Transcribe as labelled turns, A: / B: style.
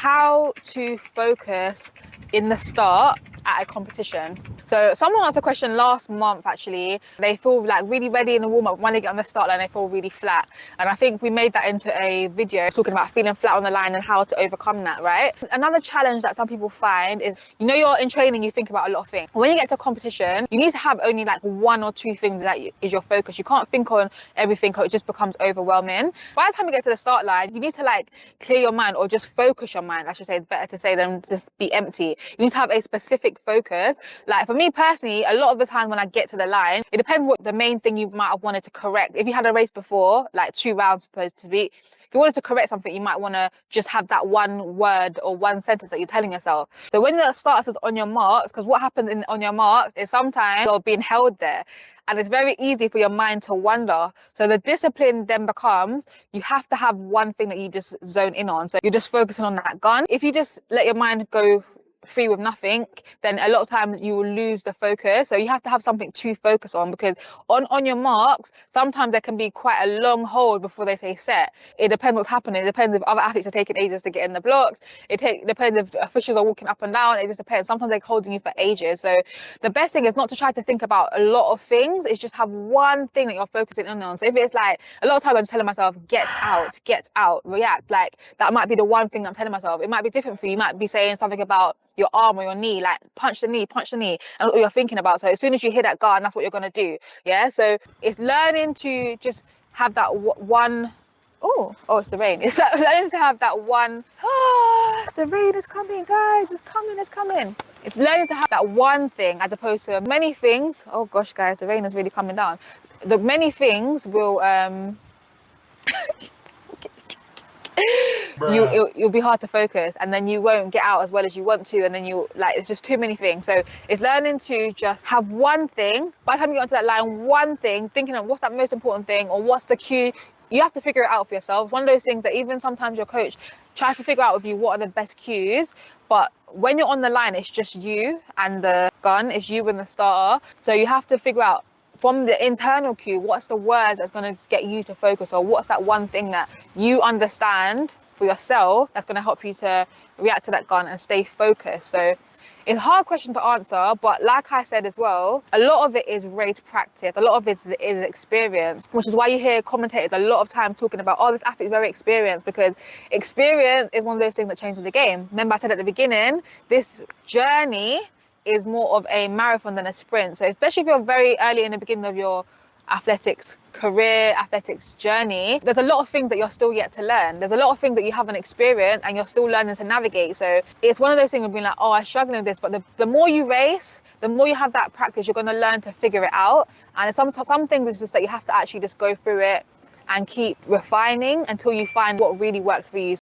A: how to focus in the start at a competition. So someone asked a question last month actually. They feel like really ready in the warm-up. When they get on the start line, they feel really flat. And I think we made that into a video talking about feeling flat on the line and how to overcome that, right? Another challenge that some people find is, you know, you're in training, you think about a lot of things. When you get to a competition, you need to have only like one or two things that is your focus. You can't think on everything or it just becomes overwhelming. By the time you get to the start line, you need to like clear your mind or just focus your mind. I should say it's better to say than just be empty. You need to have a specific focus. Like for me personally, a lot of the time when I get to the line, it depends what the main thing you might have wanted to correct. If you had a race before, like 2 rounds supposed to be, if you wanted to correct something, you might want to just have that one word or one sentence that you're telling yourself. So when the start says on your marks, because what happens on your marks is sometimes you're being held there. And it's very easy for your mind to wander. So the discipline then becomes, you have to have one thing that you just zone in on. So you're just focusing on that gun. If you just let your mind go free with nothing, then a lot of times you will lose the focus. So you have to have something to focus on, because on your marks, sometimes there can be quite a long hold before they say set. It depends what's happening. It depends if other athletes are taking ages to get in the blocks. It depends if officials are walking up and down. It just depends. Sometimes they're holding you for ages. So the best thing is not to try to think about a lot of things. It's just have one thing that you're focusing on. So if it's like, a lot of times I'm telling myself, get out, react. Like that might be the one thing I'm telling myself. It might be different for you. You might be saying something about your arm or your knee, like punch the knee, and what you're thinking about. So as soon as you hit that guard, that's what you're gonna do. Yeah. So it's learning to just have that one. Oh, it's the rain. It's like learning to have that one. The rain is coming, guys. It's coming. It's learning to have that one thing as opposed to many things. Oh gosh, guys, the rain is really coming down. The many things will you'll be hard to focus, and then you won't get out as well as you want to, and then it's just too many things. So it's learning to just have one thing. By the time you get onto that line, one thing, thinking of what's that most important thing or what's the cue. You have to figure it out for yourself. One of those things that even sometimes your coach tries to figure out with you what are the best cues, but when you're on the line, it's just you and the gun, it's you and the starter. So you have to figure out from the internal cue, what's the words that's going to get you to focus, or what's that one thing that you understand for yourself that's going to help you to react to that gun and stay focused. So it's a hard question to answer, but like I said as well, a lot of it is race practice. A lot of it is experience, which is why you hear commentators a lot of time talking about, this athlete is very experienced, because experience is one of those things that changes the game. Remember I said at the beginning, this journey is more of a marathon than a sprint. So especially if you're very early in the beginning of your athletics career, athletics journey, there's a lot of things that you're still yet to learn. There's a lot of things that you haven't experienced and you're still learning to navigate. So it's one of those things of being like, I'm struggling with this, but the more you race, the more you have that practice, you're going to learn to figure it out. And some things is just that you have to actually just go through it and keep refining until you find what really works for you.